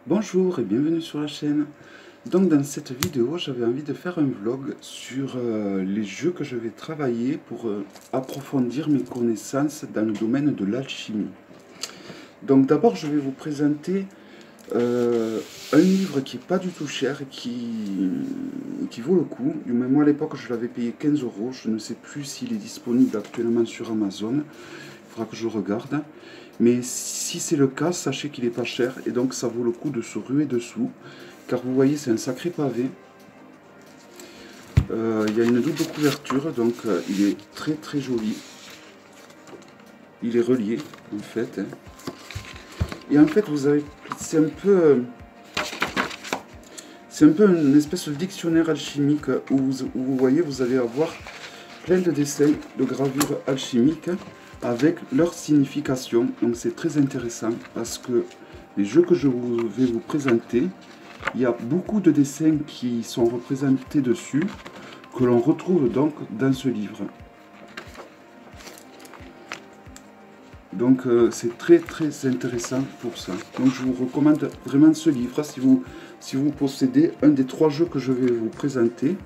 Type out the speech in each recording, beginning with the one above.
Bonjour et bienvenue sur la chaîne. Donc dans cette vidéo, j'avais envie de faire un vlog sur les jeux que je vais travailler pour approfondir mes connaissances dans le domaine de l'alchimie. Donc d'abord, je vais vous présenter un livre qui n'est pas du tout cher et qui vaut le coup. Du moins, moi à l'époque, je l'avais payé 15 euros. Je ne sais plus s'il est disponible actuellement sur Amazon. Il faudra que je regarde. Mais si c'est le cas, sachez qu'il n'est pas cher et donc ça vaut le coup de se ruer dessous. Car vous voyez, c'est un sacré pavé. Il y a une double couverture, donc il est très très joli. Il est relié en fait. Et en fait, vous avez, c'est un peu une espèce de dictionnaire alchimique où vous voyez, vous allez avoir plein de dessins de gravures alchimiques avec leur signification. Donc c'est très intéressant parce que les jeux que je vais vous présenter, il y a beaucoup de dessins qui sont représentés dessus, que l'on retrouve donc dans ce livre. Donc c'est très très intéressant pour ça. Donc je vous recommande vraiment ce livre si vous possédez un des 3 jeux que je vais vous présenter.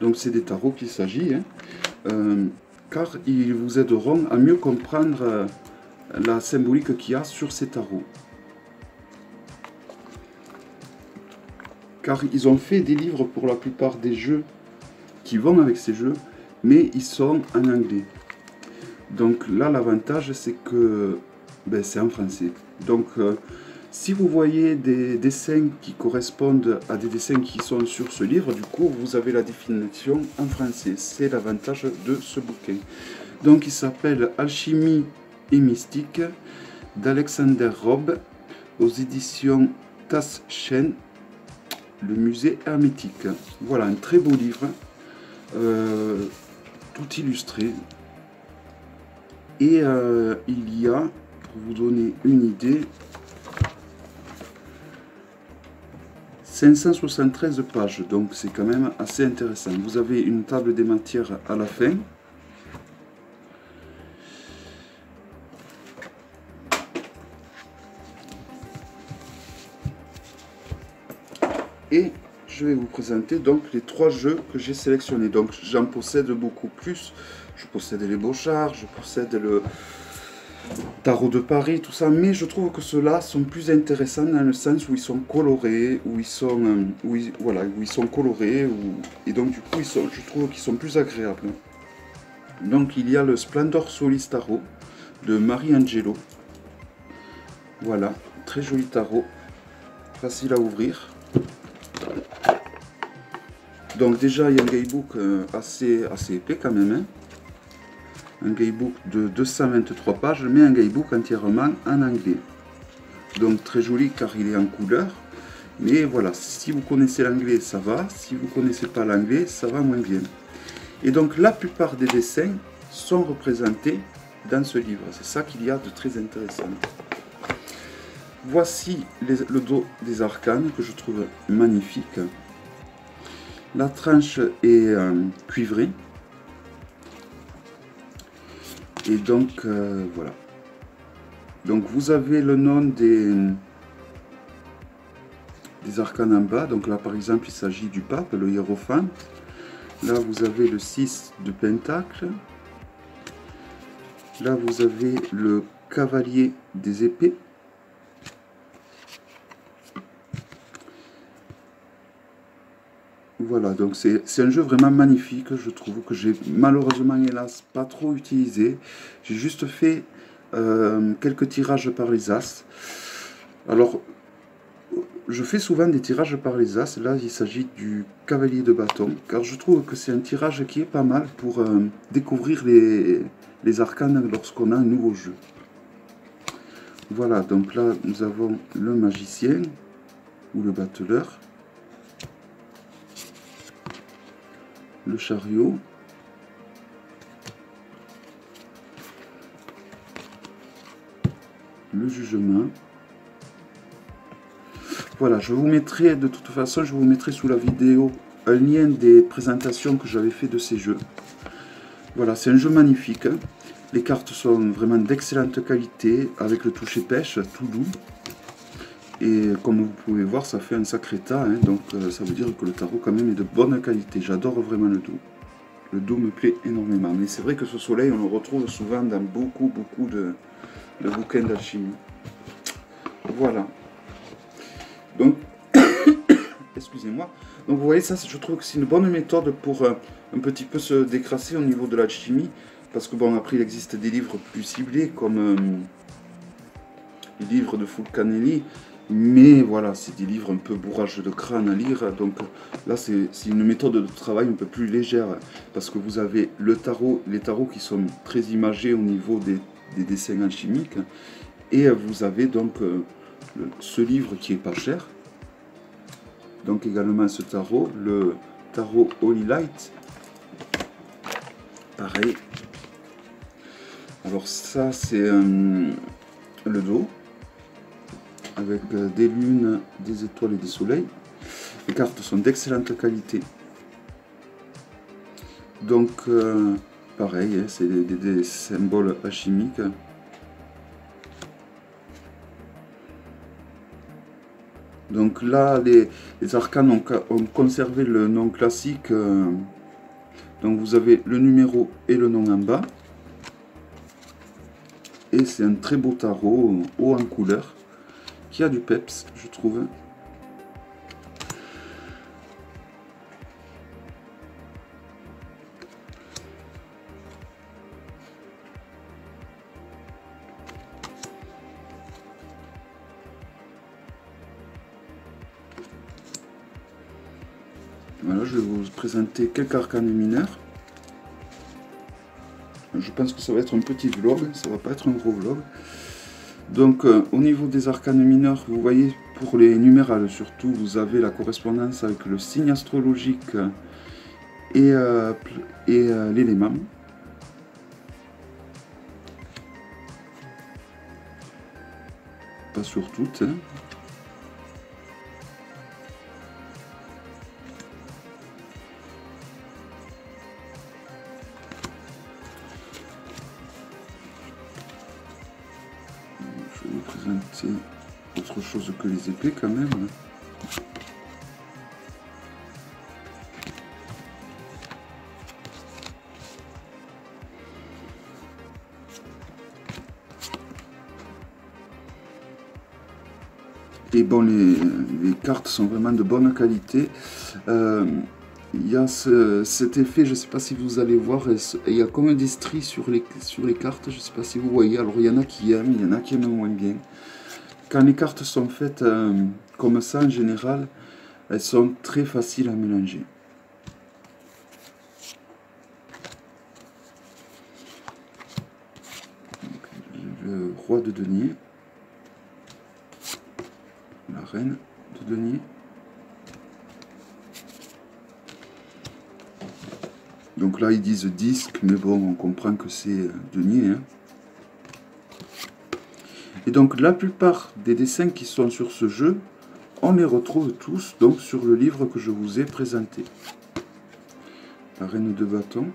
Donc c'est des tarots qu'il s'agit, car ils vous aideront à mieux comprendre la symbolique qu'il y a sur ces tarots. Car ils ont fait des livres pour la plupart des jeux qui vont avec ces jeux, mais ils sont en anglais. Donc là, l'avantage, c'est que c'est en français. Donc, si vous voyez des dessins qui correspondent à des dessins qui sont sur ce livre, du coup, vous avez la définition en français. C'est l'avantage de ce bouquin. Donc, il s'appelle Alchimie et Mystique d'Alexander Robb aux éditions Taschen, le musée hermétique. Voilà, un très beau livre, tout illustré. Et il y a, pour vous donner une idée, 573 pages, donc c'est quand même assez intéressant. Vous avez une table des matières à la fin. Et je vais vous présenter donc les 3 jeux que j'ai sélectionnés. Donc j'en possède beaucoup plus. Je possède les Bochards, je possède le Tarot de Paris, tout ça, mais je trouve que ceux-là sont plus intéressants dans le sens où ils sont colorés, où ils sont, voilà, où ils sont colorés, et donc du coup je trouve qu'ils sont plus agréables. Donc il y a le Splendor Solis Tarot de Marie Angelo. Voilà, très joli tarot, facile à ouvrir. Donc déjà il y a un guidebook assez épais quand même, hein. Un guidebook de 223 pages, mais un guidebook entièrement en anglais. Donc très joli car il est en couleur. Mais voilà, si vous connaissez l'anglais, ça va. Si vous ne connaissez pas l'anglais, ça va moins bien. Et donc la plupart des dessins sont représentés dans ce livre. C'est ça qu'il y a de très intéressant. Voici le dos des arcanes que je trouve magnifique. La tranche est cuivrée. Et donc voilà. Donc vous avez le nom des arcanes en bas. Donc là par exemple il s'agit du pape, le hiérophante. Là vous avez le 6 de pentacle. Là vous avez le cavalier des épées. Voilà, donc c'est un jeu vraiment magnifique, je trouve, que j'ai malheureusement, hélas, pas trop utilisé. J'ai juste fait quelques tirages par les as. Alors, je fais souvent des tirages par les as. Là, il s'agit du cavalier de bâton, car je trouve que c'est un tirage qui est pas mal pour découvrir les arcanes lorsqu'on a un nouveau jeu. Voilà, donc là, nous avons le magicien, ou le battleur. Le chariot, le jugement. Voilà, je vous mettrai, de toute façon, je vous mettrai sous la vidéo un lien des présentations que j'avais fait de ces jeux. Voilà, c'est un jeu magnifique. Les cartes sont vraiment d'excellente qualité, avec le toucher pêche, tout doux. Et comme vous pouvez voir, ça fait un sacré tas, hein, donc ça veut dire que le tarot quand même est de bonne qualité. J'adore vraiment le dos. Le dos me plaît énormément. Mais c'est vrai que ce soleil, on le retrouve souvent dans beaucoup de bouquins d'alchimie. Voilà. Donc, excusez-moi. Donc vous voyez, ça, je trouve que c'est une bonne méthode pour un petit peu se décrasser au niveau de l'alchimie. Parce que bon, après, il existe des livres plus ciblés, comme les livres de Fulcanelli. Mais voilà, c'est des livres un peu bourrage de crâne à lire. Donc là, c'est une méthode de travail un peu plus légère. Parce que vous avez le tarot, les tarots qui sont très imagés au niveau des dessins alchimiques. Et vous avez donc ce livre qui est pas cher. Donc également ce tarot, le tarot Holy Light. Pareil. Alors ça, c'est le dos. Avec des lunes, des étoiles et des soleils. Les cartes sont d'excellente qualité. Donc, pareil, hein, c'est des symboles alchimiques. Donc là, les arcanes ont conservé le nom classique. Donc vous avez le numéro et le nom en bas. Et c'est un très beau tarot, haut en couleur, qui a du peps, je trouve. Voilà, je vais vous présenter quelques arcanes mineurs. Je pense que ça va être un petit vlog, ça va pas être un gros vlog. Donc au niveau des arcanes mineurs, vous voyez pour les numérales surtout, vous avez la correspondance avec le signe astrologique et l'élément. Pas sur toutes. Hein. Je vais vous présenter autre chose que les épées quand même. Et bon, les cartes sont vraiment de bonne qualité. Il y a cet effet, je ne sais pas si vous allez voir, il y a comme des stries sur les cartes, je ne sais pas si vous voyez. Alors il y en a qui aiment, il y en a qui aiment moins bien. Quand les cartes sont faites comme ça en général, elles sont très faciles à mélanger. Donc, le roi de denier. La reine de denier. Donc là ils disent disque, mais bon on comprend que c'est denier. Hein. Et donc la plupart des dessins qui sont sur ce jeu, on les retrouve tous donc sur le livre que je vous ai présenté. La reine de bâton.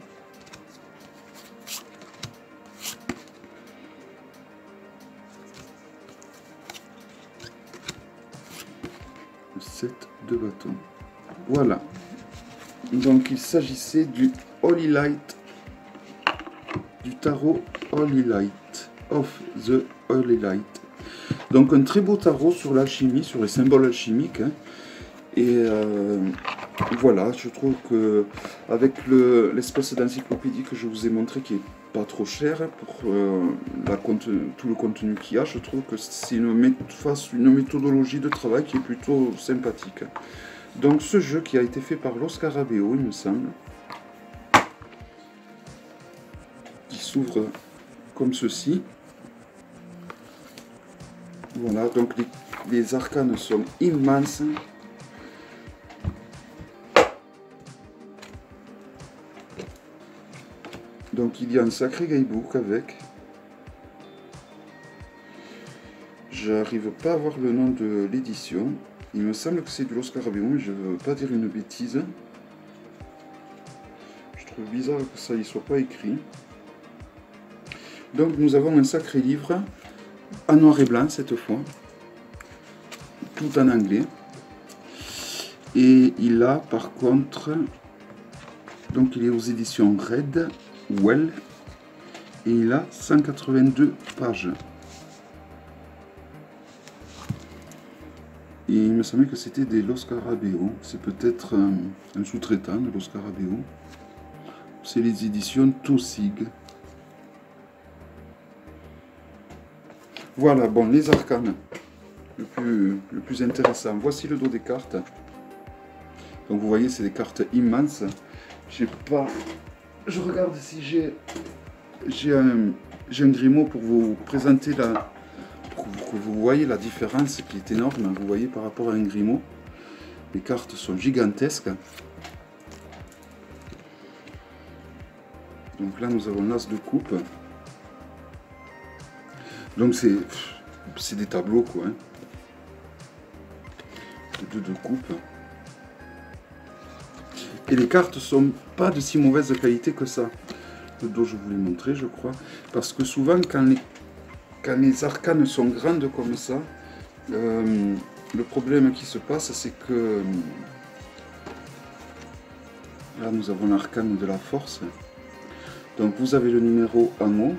Le 7 de bâton. Voilà. Donc il s'agissait du Holy Light, du tarot Holy Light, of the Holy Light. Donc un très beau tarot sur l'alchimie, sur les symboles alchimiques. Hein. Et voilà, je trouve que avec l'espèce d'encyclopédie que je vous ai montré, qui est pas trop cher pour tout le contenu qu'il y a, je trouve que c'est une méthodologie de travail qui est plutôt sympathique. Donc ce jeu qui a été fait par Los Scarabeo, il me semble, qui s'ouvre comme ceci. Voilà, donc les arcanes sont immenses. Donc il y a un sacré guidebook avec. J'arrive pas à voir le nom de l'édition. Il me semble que c'est du Los Scarabeo, mais je ne veux pas dire une bêtise. Je trouve bizarre que ça y soit pas écrit. Donc nous avons un sacré livre, en noir et blanc cette fois. tout en anglais. Et il a par contre, donc il est aux éditions Red Well, et il a 182 pages. Et il me semblait que c'était des Los Scarabeo. C'est peut-être un sous-traitant de Los Scarabeo. C'est les éditions Taussig. Voilà, bon, les arcanes. Le plus intéressant. Voici le dos des cartes. Donc vous voyez, c'est des cartes immenses. J'ai pas... Je regarde si j'ai un Grimaud pour vous présenter la... pour que vous voyez la différence qui est énorme. Vous voyez par rapport à un Grimaud. Les cartes sont gigantesques. Donc là nous avons l'as de coupe. Donc c'est des tableaux quoi. Hein. De coupe. Et les cartes sont pas de si mauvaise qualité que ça. Le dos, je vous l'ai montré, je crois. Parce que souvent, quand les arcanes sont grandes comme ça, le problème qui se passe, c'est que... Là, nous avons l'arcane de la force. Donc, vous avez le numéro en haut.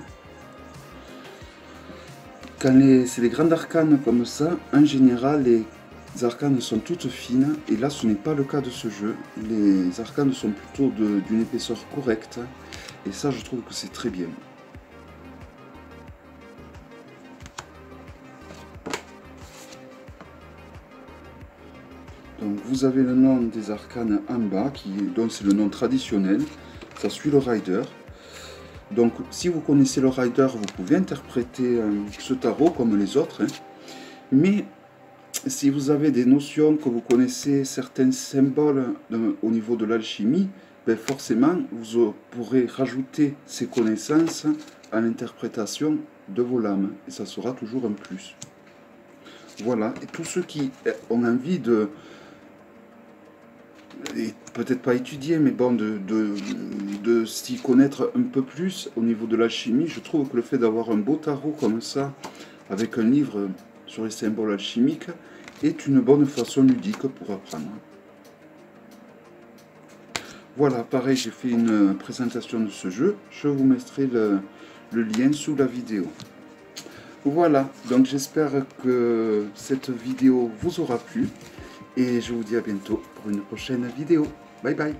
Quand c'est les grandes arcanes comme ça, en général, les arcanes sont toutes fines, et là ce n'est pas le cas de ce jeu. Les arcanes sont plutôt d'une épaisseur correcte, et ça je trouve que c'est très bien. Donc vous avez le nom des arcanes en bas, donc c'est le nom traditionnel, ça suit le rider. Donc si vous connaissez le rider, vous pouvez interpréter ce tarot comme les autres, hein. Mais si vous avez des notions, que vous connaissez certains symboles au niveau de l'alchimie, ben forcément vous pourrez rajouter ces connaissances à l'interprétation de vos lames. Et ça sera toujours un plus. Voilà, et tous ceux qui ont envie de... peut-être pas étudier, mais bon, de s'y connaître un peu plus au niveau de l'alchimie, je trouve que le fait d'avoir un beau tarot comme ça, avec un livre sur les symboles alchimiques, est une bonne façon ludique pour apprendre. Voilà, pareil, j'ai fait une présentation de ce jeu. Je vous mettrai le lien sous la vidéo. Voilà, donc j'espère que cette vidéo vous aura plu. Et je vous dis à bientôt pour une prochaine vidéo. Bye bye.